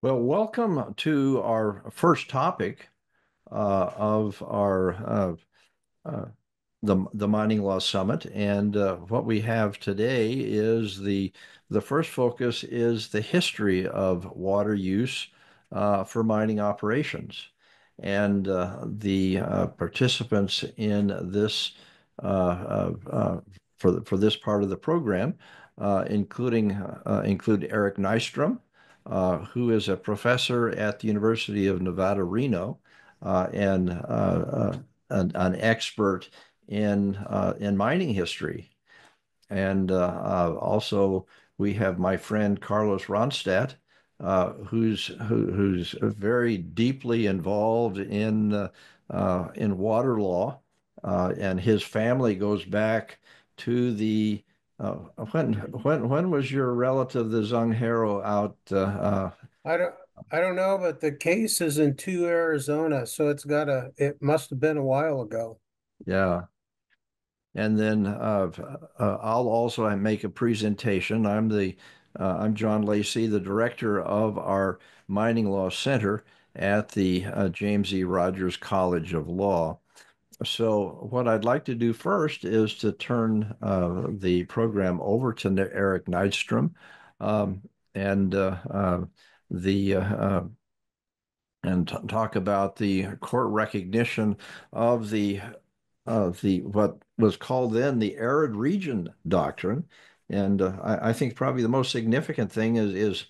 Well, welcome to our first topic of our uh, the Mining Law Summit, and what we have today is the first focus is the history of water use for mining operations, and the participants in this for this part of the program, include Eric Nystrom, who is a professor at the University of Nevada, Reno, and an expert in mining history. And also we have my friend Carlos Ronstadt, who's very deeply involved in water law, and his family goes back to the uh, when was your relative, the Zunghero, out? I don't I don't know, but the case is in two Arizona, so it must have been a while ago. Yeah. And then I'll also make a presentation. I'm John Lacey, the director of our Mining Law Center at the James E. Rogers College of Law. So what I'd like to do first is to turn the program over to Eric Nystrom, um, and the and talk about the court recognition of the what was called then the arid region doctrine. And I think probably the most significant thing is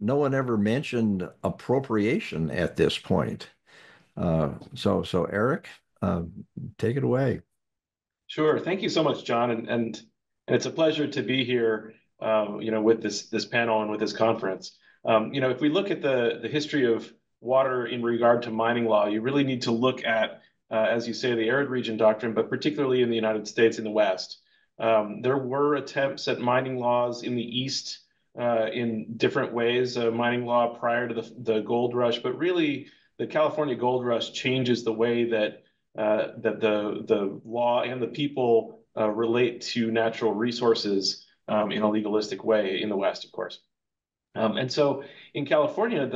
no one ever mentioned appropriation at this point. So Eric, uh, take it away. Sure. Thank you so much, John, and it's a pleasure to be here, with this panel and with this conference. If we look at the history of water in regard to mining law, you really need to look at, as you say, the arid region doctrine, but particularly in the United States in the West. There were attempts at mining laws in the East in different ways, mining law prior to the gold rush, but really the California gold rush changes the way that the law and the people relate to natural resources in a legalistic way in the West, of course. And so in California,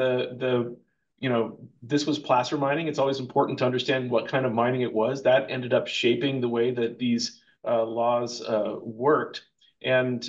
this was placer mining. It's always important to understand what kind of mining it was. That ended up shaping the way that these laws worked. And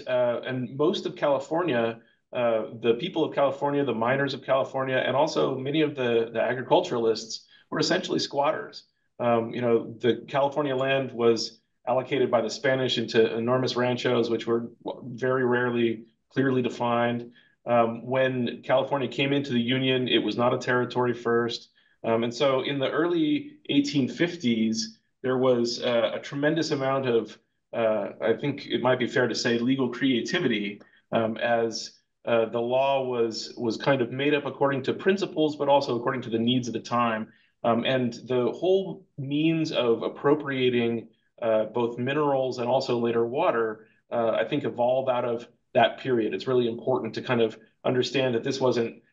most of California, the people of California, the miners of California, and also many of the agriculturalists were essentially squatters. The California land was allocated by the Spanish into enormous ranchos, which were very rarely clearly defined. When California came into the Union, it was not a territory first. And so in the early 1850s, there was a tremendous amount of, I think it might be fair to say, legal creativity as the law was kind of made up according to principles, but also according to the needs of the time. And the whole means of appropriating both minerals and also later water, I think, evolved out of that period. It's really important to kind of understand that this wasn't,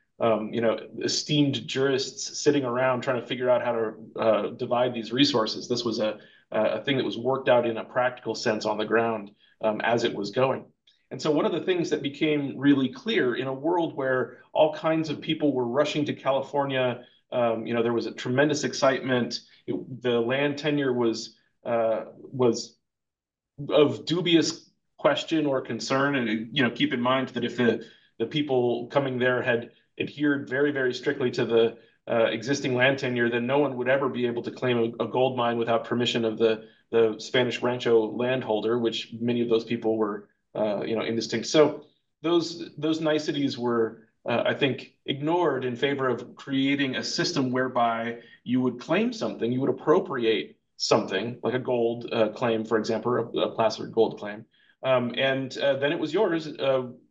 esteemed jurists sitting around trying to figure out how to divide these resources. This was a thing that was worked out in a practical sense on the ground as it was going. And so one of the things that became really clear in a world where all kinds of people were rushing to California, there was a tremendous excitement. The land tenure was of dubious question or concern. And keep in mind that if the people coming there had adhered very, very strictly to the existing land tenure, then no one would ever be able to claim a gold mine without permission of the Spanish rancho landholder, which many of those people were, indistinct. So those niceties were, I think, ignored in favor of creating a system whereby you would claim something, you would appropriate something like a gold claim, for example, a placer gold claim, and then it was yours.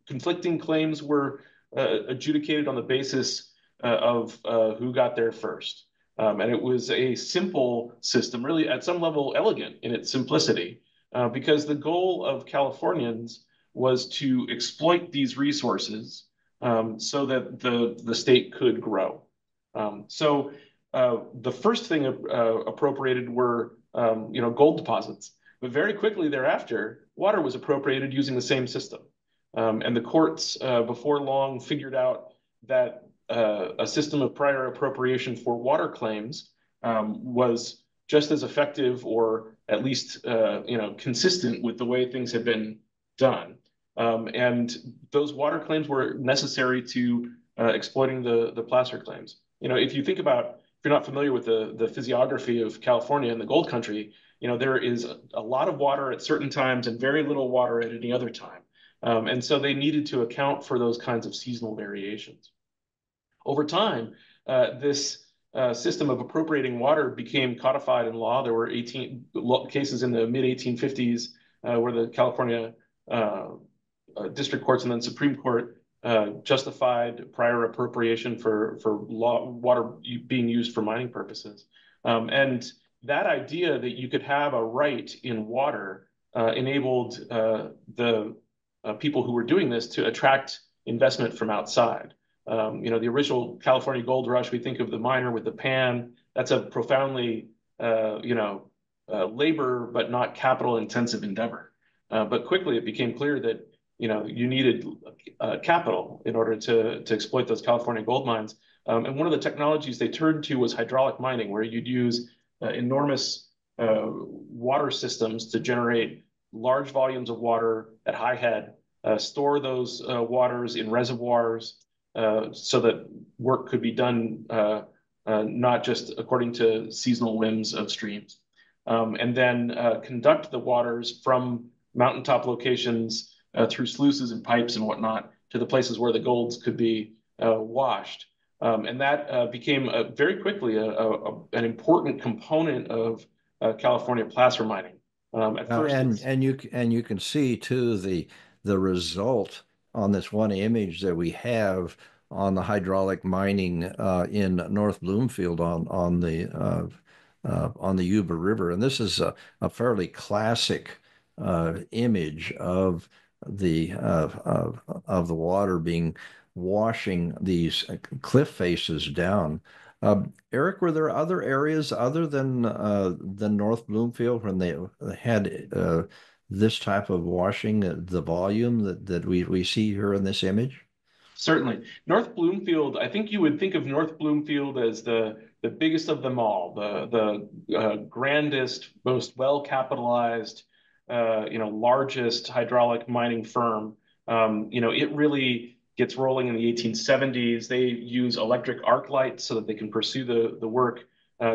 Conflicting claims were adjudicated on the basis of who got there first. And it was a simple system, really at some level elegant in its simplicity, because the goal of Californians was to exploit these resources so that the state could grow. So the first thing appropriated were gold deposits, but very quickly thereafter, water was appropriated using the same system. And the courts before long figured out that a system of prior appropriation for water claims was just as effective, or at least consistent with the way things had been done. And those water claims were necessary to exploiting the placer claims. If you think about, if you're not familiar with the physiography of California and the gold country, there is a lot of water at certain times and very little water at any other time. And so they needed to account for those kinds of seasonal variations. Over time, this system of appropriating water became codified in law. There were 18 cases in the mid-1850s where the California district courts and then Supreme Court justified prior appropriation for water being used for mining purposes. And that idea that you could have a right in water enabled the people who were doing this to attract investment from outside. The original California gold rush, we think of the miner with the pan. That's a profoundly, labor but not capital intensive endeavor. But quickly it became clear that you needed capital in order to exploit those California gold mines. And one of the technologies they turned to was hydraulic mining, where you'd use enormous water systems to generate large volumes of water at high head, store those waters in reservoirs so that work could be done not just according to seasonal whims of streams, and then conduct the waters from mountaintop locations through sluices and pipes and whatnot to the places where the golds could be washed. And that became very quickly an important component of California placer mining. At first, and you can see too the result on this one image that we have on the hydraulic mining in North Bloomfield on the Yuba River, and this is a fairly classic image of the water being washing these cliff faces down. Eric, were there other areas other than North Bloomfield when they had this type of washing, the volume that we see here in this image? Certainly. North Bloomfield, I think you would think of North Bloomfield as the biggest of them all, the grandest, most well-capitalized, largest hydraulic mining firm. It really gets rolling in the 1870s. They use electric arc lights so that they can pursue the work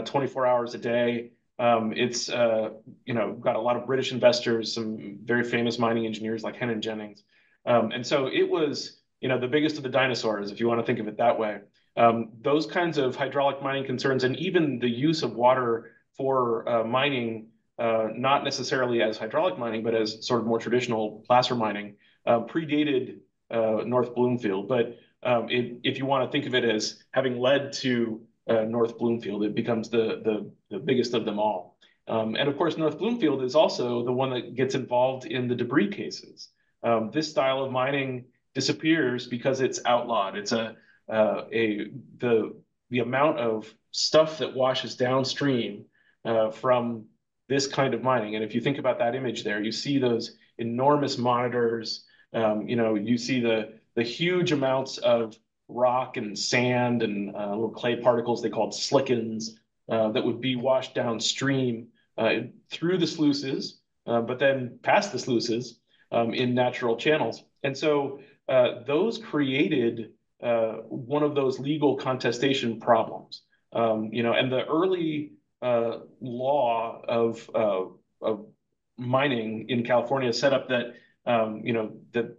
24 hours a day. It's got a lot of British investors, some very famous mining engineers like Hennon Jennings. And so it was, the biggest of the dinosaurs, if you want to think of it that way. Those kinds of hydraulic mining concerns, and even the use of water for mining, not necessarily as hydraulic mining, but as sort of more traditional placer mining, predated North Bloomfield. But if you want to think of it as having led to North Bloomfield, it becomes the biggest of them all. And of course, North Bloomfield is also the one that gets involved in the debris cases. This style of mining disappears because it's outlawed. It's the amount of stuff that washes downstream from this kind of mining. And if you think about that image there, you see those enormous monitors. You see the huge amounts of rock and sand and little clay particles they called slickens that would be washed downstream through the sluices, but then past the sluices in natural channels. And so those created one of those legal contestation problems. And the early law of mining in California set up that that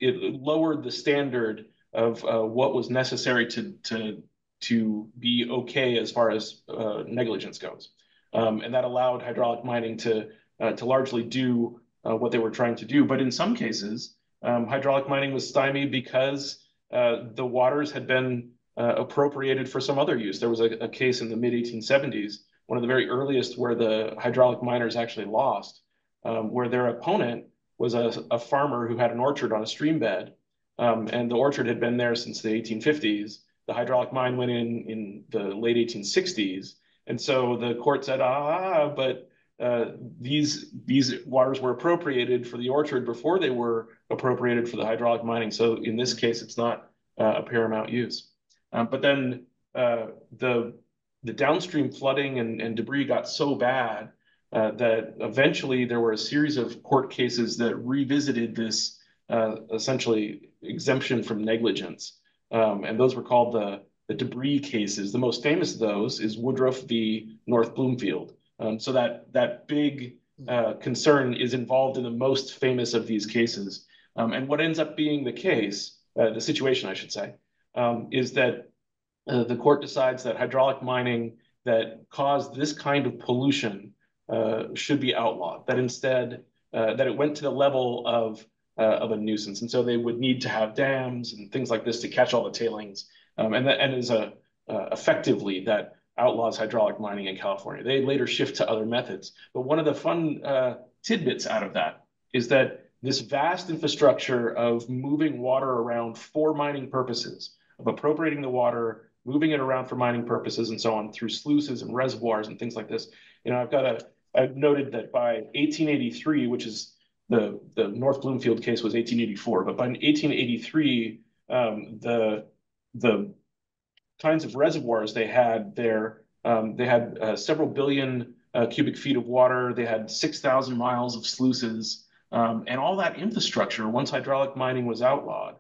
it lowered the standard of what was necessary to be okay as far as negligence goes, and that allowed hydraulic mining to largely do what they were trying to do. But in some cases, hydraulic mining was stymied because the waters had been appropriated for some other use. There was a case in the mid-1870s, one of the very earliest, where the hydraulic miners actually lost, where their opponent was a farmer who had an orchard on a stream bed, and the orchard had been there since the 1850s. The hydraulic mine went in the late 1860s, and so the court said, but these waters were appropriated for the orchard before they were appropriated for the hydraulic mining. So in this case, it's not a paramount use. But then the downstream flooding and debris got so bad that eventually there were a series of court cases that revisited this essentially exemption from negligence. And those were called the debris cases. The most famous of those is Woodruff v. North Bloomfield. So that big concern is involved in the most famous of these cases. And what ends up being the case, the situation, I should say, is that the court decides that hydraulic mining that caused this kind of pollution should be outlawed. That instead, that it went to the level of a nuisance, and so they would need to have dams and things like this to catch all the tailings, and is effectively that outlaws hydraulic mining in California. They later shift to other methods, but one of the fun tidbits out of that is that this vast infrastructure of moving water around for mining purposes, of appropriating the water, moving it around for mining purposes, and so on through sluices and reservoirs and things like this. I've noted that by 1883, which is the North Bloomfield case was 1884, but by 1883, the kinds of reservoirs they had there, they had several billion cubic feet of water. They had 6,000 miles of sluices. And all that infrastructure, once hydraulic mining was outlawed,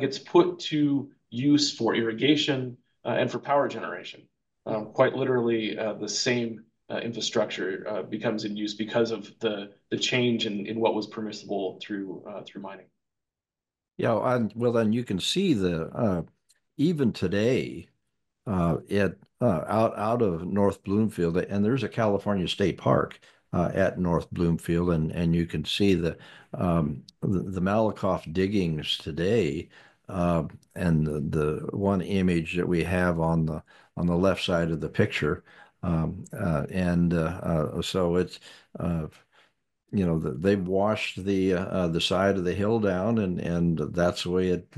gets put to use for irrigation and for power generation. Quite literally, the same infrastructure becomes in use because of the change in what was permissible through mining. Yeah, well, then you can see even today, out of North Bloomfield, and there's a California State Park at North Bloomfield, and you can see the Malakoff diggings today, and the one image that we have on the left side of the picture, and so it's they've washed the side of the hill down, and that's the way it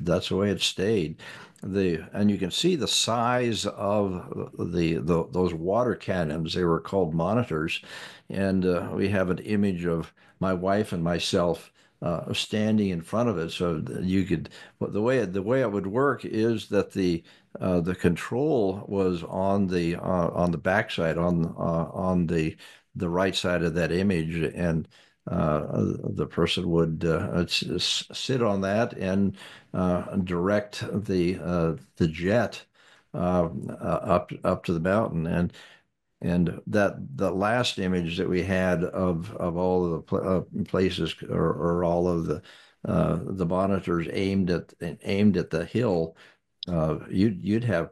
stayed. And you can see the size of those water cannons. They were called monitors, and we have an image of my wife and myself standing in front of it. So you could the way it would work is that the control was on the backside on the right side of that image, and the person would sit on that and direct the jet up to the mountain, and that the last image that we had of all of the places, or all of the monitors aimed at the hill, you'd have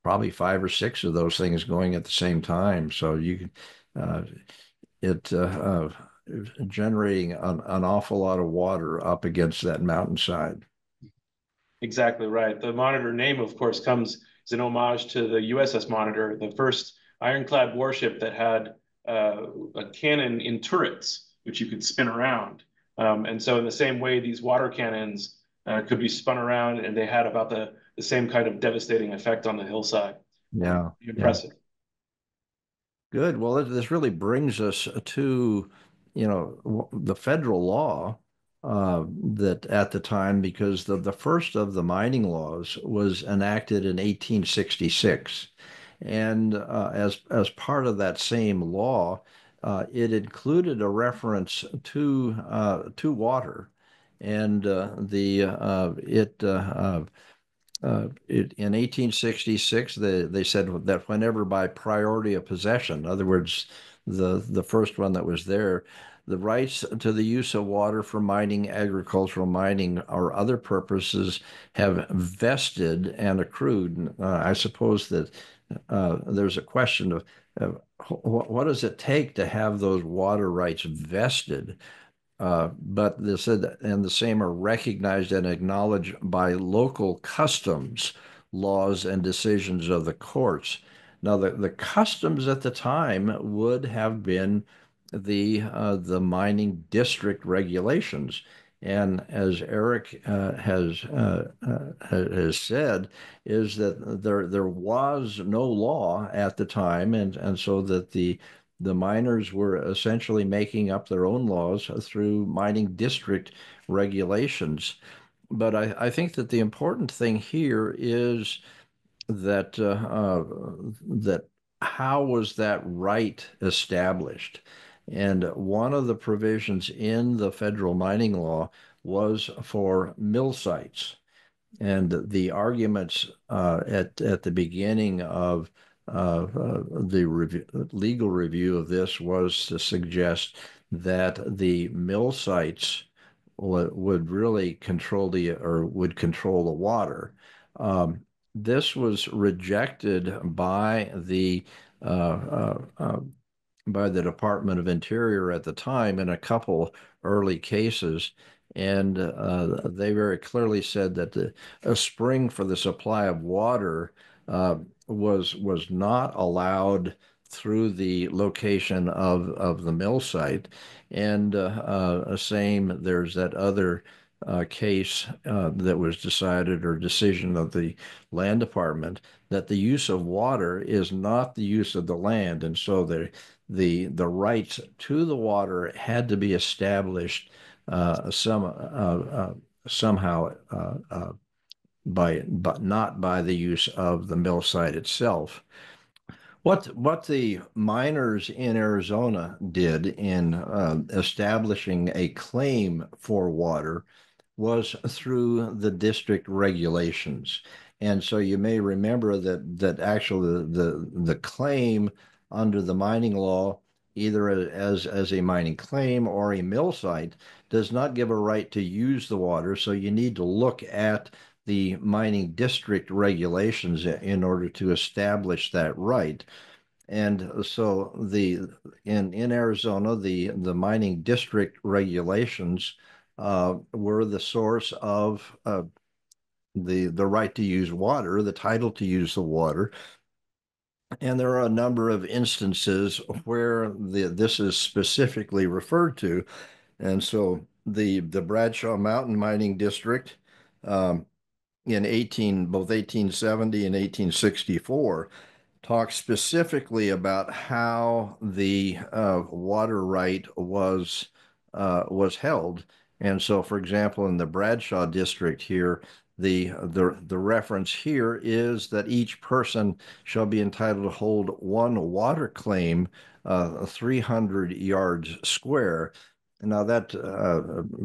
probably 5 or 6 of those things going at the same time. So it generating an awful lot of water up against that mountainside. Exactly right. The Monitor name, of course, comes as an homage to the USS Monitor, the first ironclad warship that had a cannon in turrets, which you could spin around. And so in the same way, these water cannons could be spun around, and they had about the same kind of devastating effect on the hillside. Yeah. Impressive. Yeah. Good. Well, this really brings us to, the federal law that at the time, because the first of the mining laws was enacted in 1866. And as part of that same law, it included a reference to water, and in 1866, they said that whenever by priority of possession, in other words, the first one that was there, the rights to the use of water for mining, agricultural mining, or other purposes have vested and accrued. I suppose that there's a question of what does it take to have those water rights vested? But they said, and the same are recognized and acknowledged by local customs, laws, and decisions of the courts. Now, the customs at the time would have been the mining district regulations. And as Eric has said, is that there was no law at the time, and so that the miners were essentially making up their own laws through mining district regulations. but I think that the important thing here is that that how was that right established? And one of the provisions in the federal mining law was for mill sites. And the arguments at the beginning of the legal review of this was to suggest that the mill sites would really control would control the water. Um, this was rejected uh, uh, uh, by the Department of Interior at the time in a couple early cases. And they very clearly said that a spring for the supply of water was not allowed through the location of the mill site. And same, there's that other case that was decided or decision of the land department that the use of water is not the use of the land. And so the rights to the water had to be established somehow but not by the use of the mill site itself. What the miners in Arizona did in establishing a claim for water was through the district regulations. And so you may remember that actually the claim under the mining law, either as a mining claim or a mill site, does not give a right to use the water. So you need to look at the mining district regulations in order to establish that right. And so in Arizona, the mining district regulations were the source of the right to use water, the title to use the water. And there are a number of instances where this is specifically referred to. And so the Bradshaw Mountain Mining District in both 1870 and 1864 talks specifically about how the water right was held. And so, for example, in the Bradshaw district here, the reference here is that each person shall be entitled to hold one water claim 300 yards square. Now that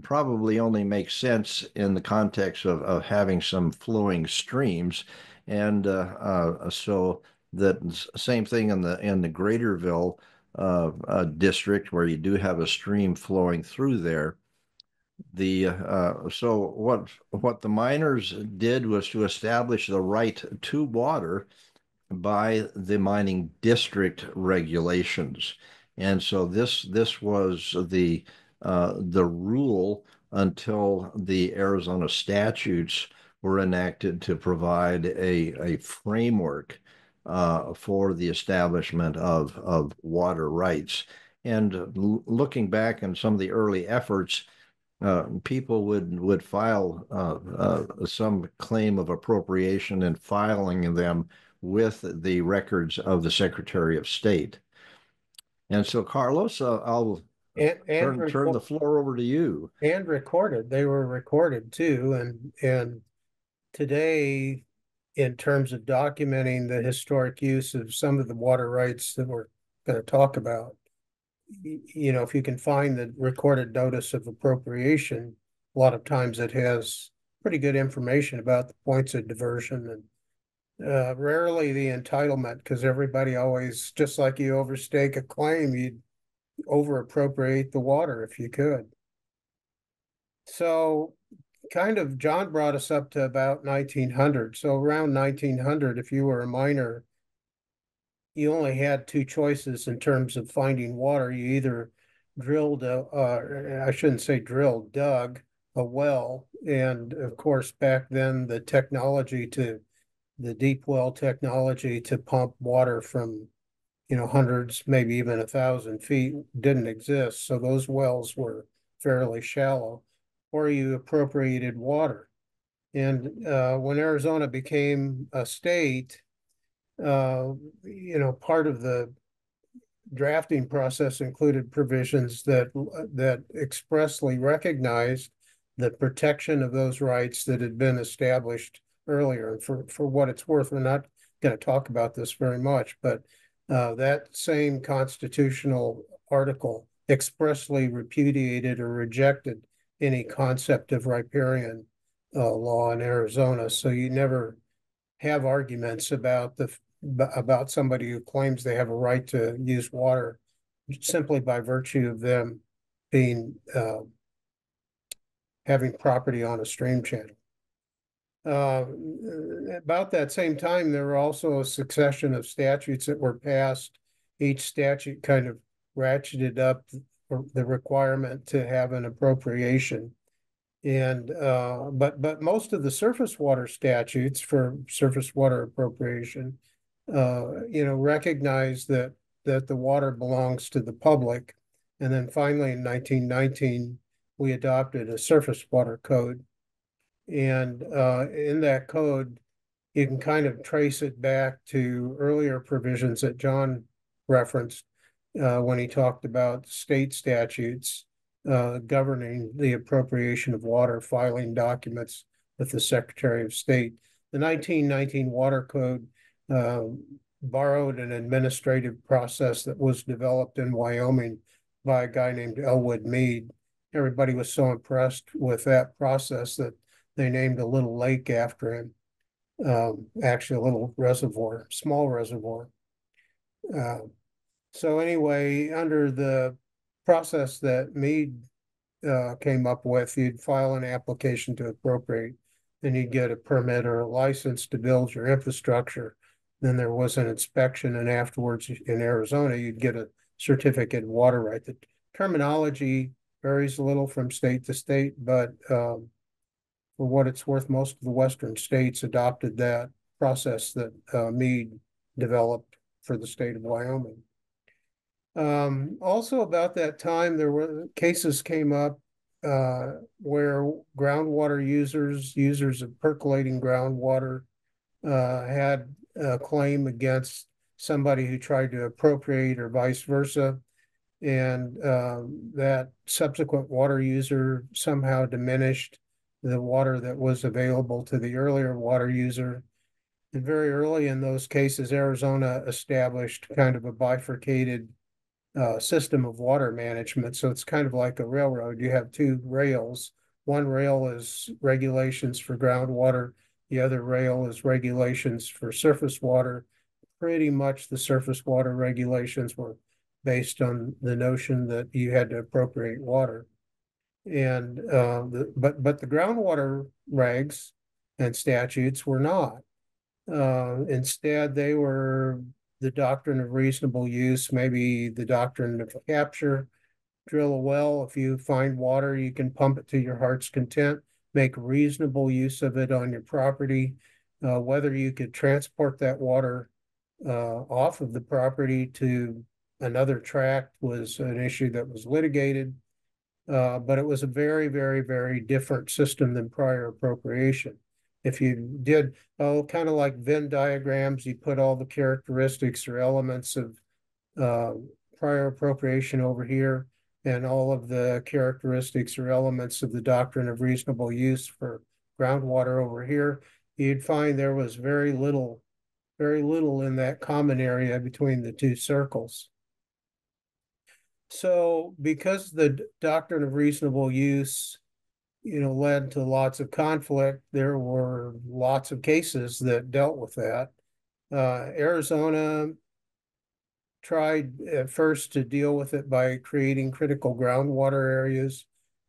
probably only makes sense in the context of having some flowing streams, and so that same thing in the Greaterville district where you do have a stream flowing through there. So what the miners did was to establish the right to water by the mining district regulations. And so this was the rule until the Arizona statutes were enacted to provide a framework for the establishment of water rights. And looking back on some of the early efforts, people would file some claim of appropriation and filing them with the records of the Secretary of State. And so, Carlos, I'll turn the floor over to you. And recorded. They were recorded too. And today, in terms of documenting the historic use of some of the water rights that we're going to talk about, you know, if you can find the recorded notice of appropriation, a lot of times it has pretty good information about the points of diversion and rarely the entitlement, because everybody always, just like you overstake a claim, you'd over appropriate the water if you could. So kind of John brought us up to about 1900. So around 1900, if you were a miner, you only had two choices in terms of finding water. You either drilled I shouldn't say drilled, dug a well. And of course, back then, the deep well technology to pump water from, you know, hundreds, maybe even 1,000 feet didn't exist. So those wells were fairly shallow, or you appropriated water. And when Arizona became a state, you know, part of the drafting process included provisions that expressly recognized the protection of those rights that had been established earlier. And for what it's worth, we're not going to talk about this very much, but that same constitutional article expressly repudiated or rejected any concept of riparian law in Arizona. So you never have arguments about somebody who claims they have a right to use water simply by virtue of them being having property on a stream channel. About that same time, there were also a succession of statutes that were passed. Each statute kind of ratcheted up the requirement to have an appropriation. And but most of the surface water statutes for surface water appropriation, recognize that the water belongs to the public. And then finally in 1919, we adopted a surface water code. And in that code, you can kind of trace it back to earlier provisions that John referenced when he talked about state statutes governing the appropriation of water, filing documents with the Secretary of State. The 1919 Water Code borrowed an administrative process that was developed in Wyoming by a guy named Elwood Mead. Everybody was so impressed with that process that they named a little lake after him. Actually, a little reservoir, small reservoir. So anyway, under the process that Mead came up with, you'd file an application to appropriate, then you'd get a permit or a license to build your infrastructure. Then there was an inspection, and afterwards in Arizona, you'd get a certificate of water right. The terminology varies a little from state to state, but for what it's worth, most of the Western states adopted that process that Mead developed for the state of Wyoming. Also about that time, there were cases came up where groundwater users of percolating groundwater had a claim against somebody who tried to appropriate or vice versa. And that subsequent water user somehow diminished the water that was available to the earlier water user. And very early in those cases, Arizona established kind of a bifurcated system of water management. So it's kind of like a railroad. You have two rails. One rail is regulations for groundwater. The other rail is regulations for surface water. Pretty much the surface water regulations were based on the notion that you had to appropriate water. And but the groundwater regs and statutes were not. Instead, they were the doctrine of reasonable use, maybe the doctrine of capture. Drill a well. If you find water, you can pump it to your heart's content. Make reasonable use of it on your property. Whether you could transport that water off of the property to another tract was an issue that was litigated. But it was a very, very, very different system than prior appropriation. If you did, kind of like Venn diagrams, you put all the characteristics or elements of prior appropriation over here, and all of the characteristics or elements of the doctrine of reasonable use for groundwater over here, you'd find there was very little in that common area between the two circles. So because the doctrine of reasonable use, led to lots of conflict, there were lots of cases that dealt with that. Arizona tried at first to deal with it by creating critical groundwater areas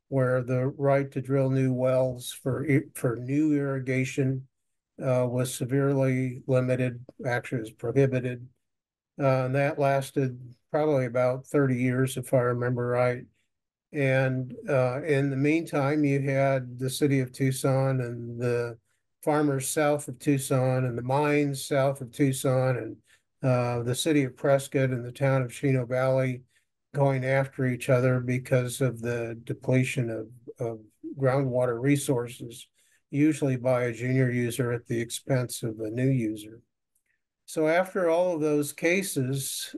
where the right to drill new wells for new irrigation was severely limited, actually was prohibited. And that lasted probably about 30 years, if I remember right. And in the meantime, you had the city of Tucson and the farmers south of Tucson and the mines south of Tucson and the city of Prescott and the town of Chino Valley going after each other because of the depletion of groundwater resources, usually by a junior user at the expense of a new user. So after all of those cases,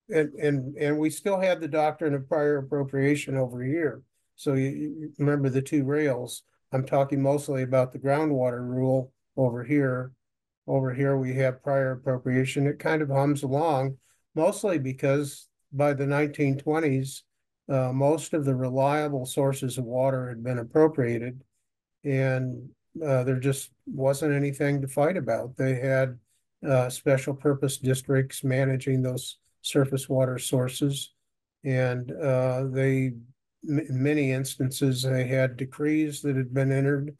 and we still had the doctrine of prior appropriation over here. So you remember the two rails. I'm talking mostly about the groundwater rule over here. Over here, we have prior appropriation. It kind of hums along, mostly because by the 1920s, most of the reliable sources of water had been appropriated, and there just wasn't anything to fight about. They had special purpose districts managing those surface water sources, and in many instances, they had decrees that had been entered,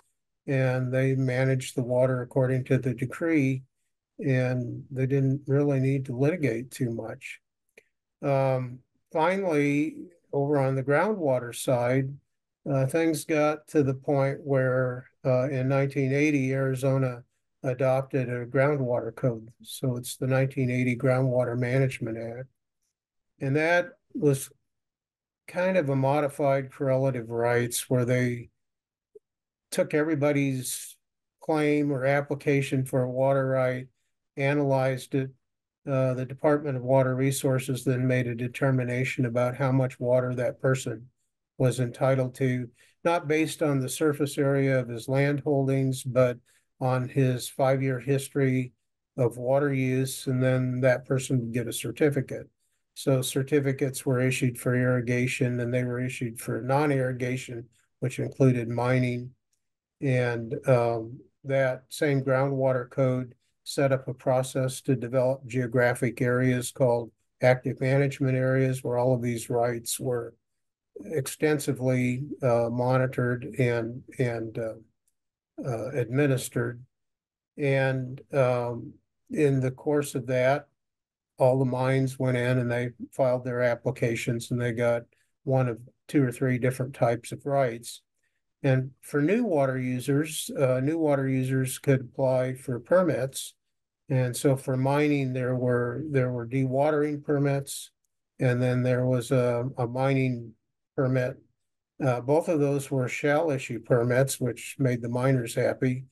and they managed the water according to the decree, and they didn't really need to litigate too much. Finally, over on the groundwater side, things got to the point where in 1980, Arizona adopted a groundwater code. So it's the 1980 Groundwater Management Act. And that was kind of a modified correlative rights where they took everybody's claim or application for a water right, analyzed it. The Department of Water Resources then made a determination about how much water that person was entitled to, not based on the surface area of his land holdings, but on his 5-year history of water use, and then that person would get a certificate. So certificates were issued for irrigation, and they were issued for non-irrigation, which included mining. And that same groundwater code set up a process to develop geographic areas called active management areas, where all of these rights were extensively monitored and administered. And in the course of that, all the mines went in and they filed their applications, and they got one of 2 or 3 different types of rights. And for new water users could apply for permits. And so for mining, there were dewatering permits, and then there was a mining permit. Both of those were shall issue permits, which made the miners happy.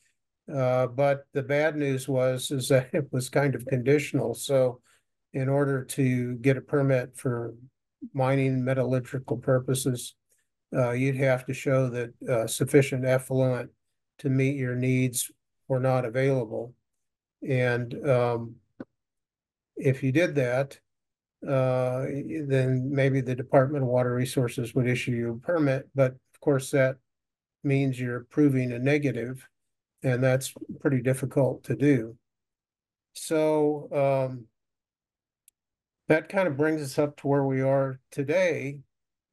But the bad news is that it was kind of conditional. So in order to get a permit for mining metallurgical purposes, you'd have to show that sufficient effluent to meet your needs were not available. And if you did that, then maybe the Department of Water Resources would issue you a permit. But of course, that means you're proving a negative, and that's pretty difficult to do. So that kind of brings us up to where we are today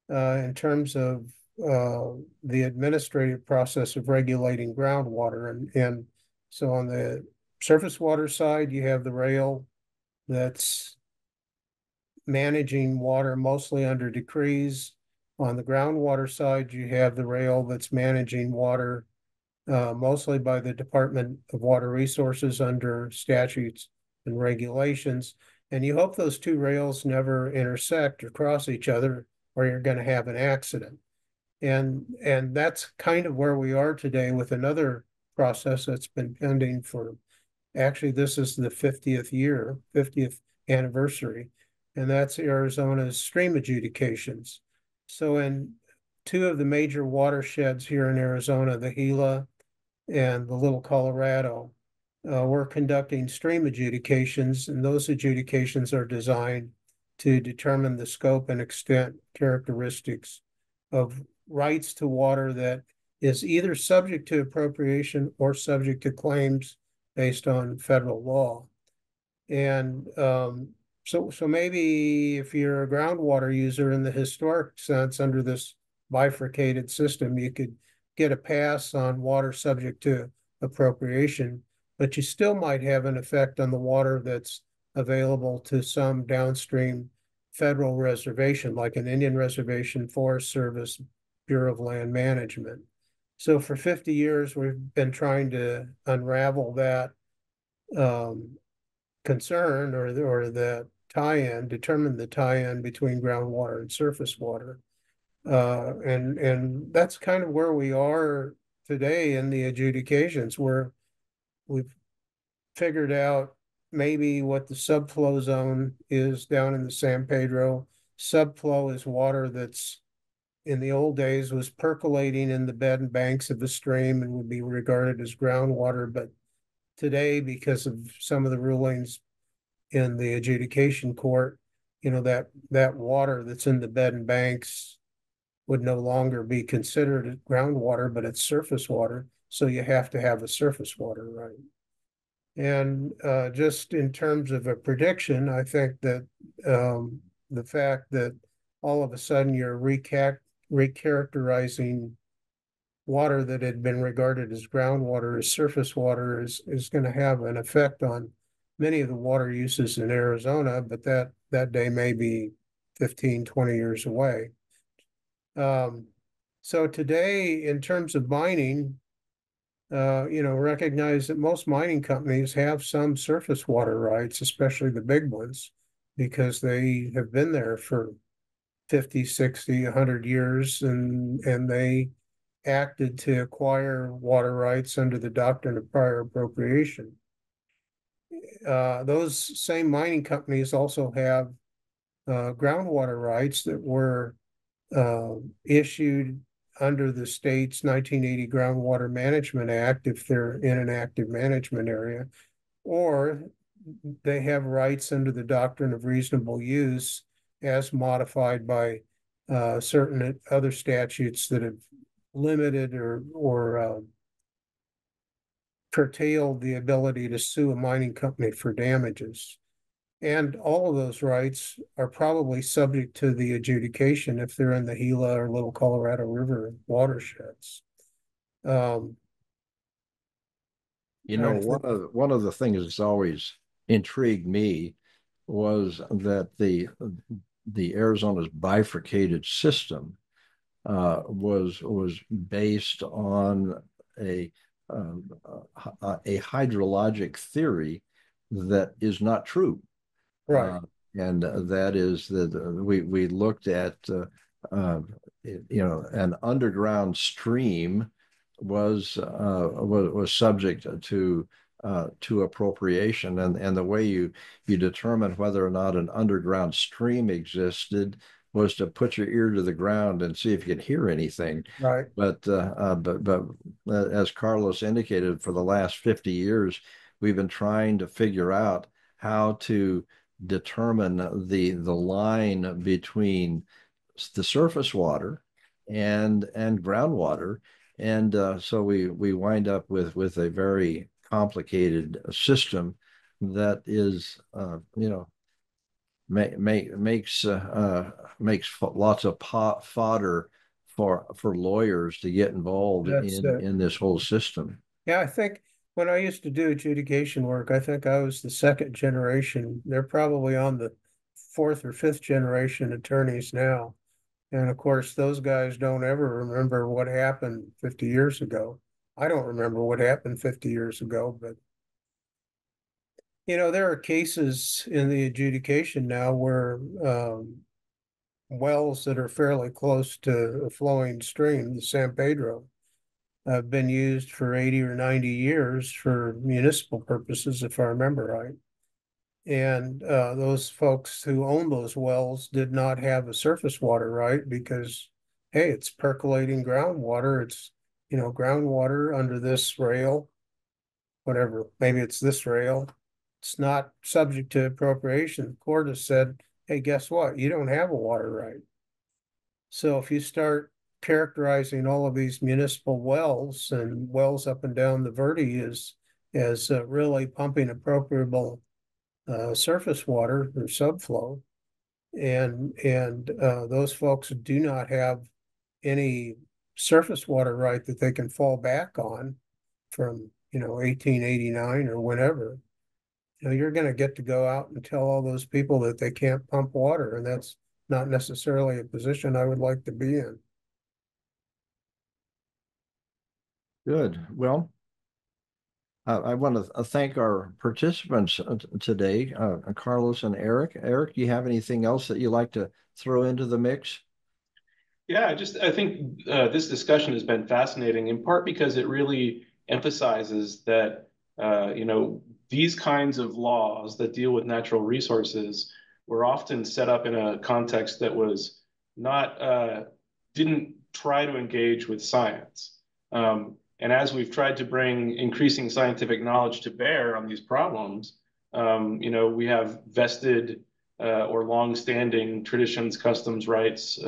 in terms of the administrative process of regulating groundwater. And so on the surface water side, you have the rail that's managing water mostly under decrees. On the groundwater side, you have the rail that's managing water mostly by the Department of Water Resources under statutes and regulations. And you hope those two rails never intersect or cross each other, or you're going to have an accident. And that's kind of where we are today with another process that's been pending for, actually, this is the 50th anniversary, and that's Arizona's stream adjudications. So in 2 of the major watersheds here in Arizona, the Gila and the Little Colorado, we're conducting stream adjudications, and those adjudications are designed to determine the scope and extent characteristics of rights to water that is either subject to appropriation or subject to claims based on federal law. And so maybe if you're a groundwater user in the historic sense under this bifurcated system, you could get a pass on water subject to appropriation, but you still might have an effect on the water that's available to some downstream federal reservation, like an Indian reservation, Forest Service, Bureau of Land Management. So for 50 years, we've been trying to unravel that concern or the tie-in, determine the tie-in between groundwater and surface water. And that's kind of where we are today in the adjudications, where we've figured out maybe what the subflow zone is down in the San Pedro. Subflow is water that's in the old days was percolating in the bed and banks of the stream and would be regarded as groundwater. But today, because of some of the rulings in the adjudication court, that water that's in the bed and banks would no longer be considered groundwater, but it's surface water. So you have to have a surface water right. And just in terms of a prediction, I think that the fact that all of a sudden you're recharacterizing water that had been regarded as groundwater as surface water is going to have an effect on many of the water uses in Arizona, but that day may be 15, 20 years away. So today, in terms of mining, recognize that most mining companies have some surface water rights, especially the big ones, because they have been there for 50, 60, 100 years, and they acted to acquire water rights under the doctrine of prior appropriation. Those same mining companies also have groundwater rights that were issued under the state's 1980 Groundwater Management Act if they're in an active management area, or they have rights under the doctrine of reasonable use as modified by certain other statutes that have limited or curtailed the ability to sue a mining company for damages. And all of those rights are probably subject to the adjudication if they're in the Gila or Little Colorado River watersheds. One of the things that's always intrigued me was that the Arizona's bifurcated system was based on a hydrologic theory that is not true. Right. And that is that we looked at an underground stream was subject to appropriation, and the way you determine whether or not an underground stream existed was to put your ear to the ground and see if you could hear anything. Right. But as Carlos indicated, for the last 50 years, we've been trying to figure out how to determine the line between the surface water and groundwater, and so we wind up with a very complicated system that is makes lots of fodder for lawyers to get involved in this whole system. Yeah, I think when I used to do adjudication work, I think I was the second generation. They're probably on the fourth or fifth generation attorneys now. And of course, those guys don't ever remember what happened 50 years ago. I don't remember what happened 50 years ago, but there are cases in the adjudication now where wells that are fairly close to a flowing stream, the San Pedro, have been used for 80 or 90 years for municipal purposes, if I remember right. And those folks who own those wells did not have a surface water right because, hey, it's percolating groundwater. It's, groundwater under this rail, whatever, maybe it's this rail. It's not subject to appropriation. The court has said, hey, guess what? You don't have a water right. So if you start characterizing all of these municipal wells and wells up and down the Verde as really pumping appropriable surface water or subflow, and those folks do not have any surface water right that they can fall back on from 1889 or whenever. You're going to get to go out and tell all those people that they can't pump water, and that's not necessarily a position I would like to be in. Good. Well, I want to thank our participants today, Carlos and Eric. Eric, do you have anything else that you'd like to throw into the mix? Yeah, I think this discussion has been fascinating, in part because it really emphasizes that these kinds of laws that deal with natural resources were often set up in a context that was not didn't try to engage with science. And as we've tried to bring increasing scientific knowledge to bear on these problems, we have vested or long-standing traditions, customs, rights,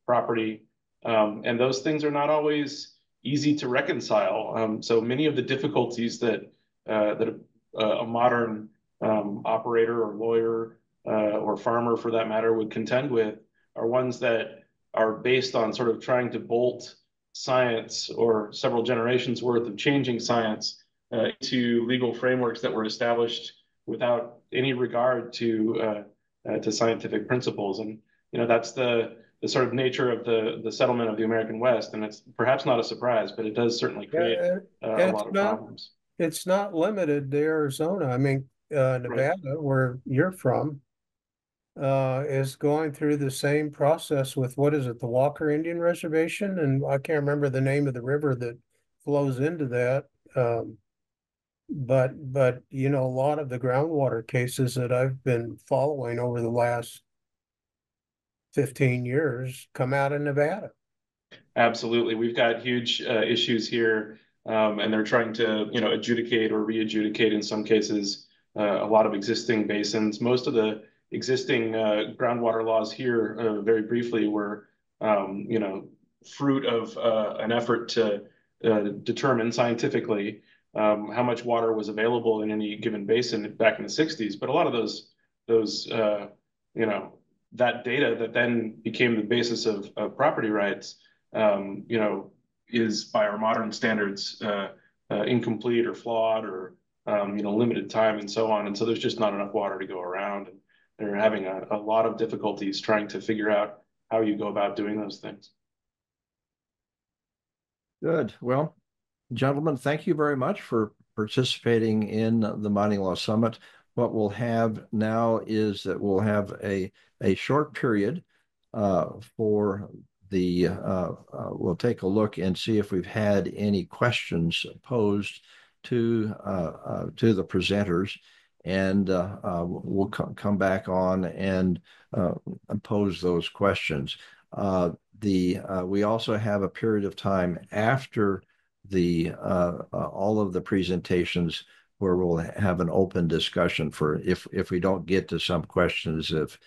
property, and those things are not always easy to reconcile. So many of the difficulties that a modern operator or lawyer or farmer, for that matter, would contend with are ones that are based on sort of trying to bolt science or several generations worth of changing science to legal frameworks that were established without any regard to scientific principles. And that's the sort of nature of the settlement of the American West. And it's perhaps not a surprise, but it does certainly create Yeah, a it's lot of not problems. it's not limited to Arizona. I mean, Right. Nevada, where you're from, is going through the same process with what is it, the Walker Indian Reservation? And I can't remember the name of the river that flows into that. But a lot of the groundwater cases that I've been following over the last 15 years come out of Nevada. Absolutely. We've got huge issues here, and they're trying to, adjudicate or re-adjudicate in some cases a lot of existing basins. Most of the existing groundwater laws here, very briefly, were, fruit of an effort to determine scientifically how much water was available in any given basin back in the 60s. But a lot of those, you know, that data that then became the basis of property rights is by our modern standards incomplete or flawed or limited time and so on. And so there's just not enough water to go around. And they're having a lot of difficulties trying to figure out how you go about doing those things. Good. Well, gentlemen, thank you very much for participating in the Mining Law Summit. What we'll have now is that we'll have a short period for we'll take a look and see if we've had any questions posed to the presenters, and we'll come back on and pose those questions. We also have a period of time after all of the presentations where we'll have an open discussion for if we don't get to some questions, if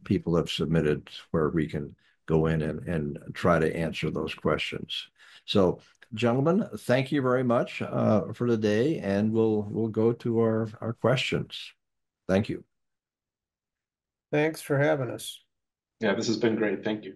people have submitted, where we can go in and try to answer those questions. So, gentlemen, thank you very much for today, and we'll go to our questions. Thank you. Thanks for having us. Yeah, this has been great. Thank you.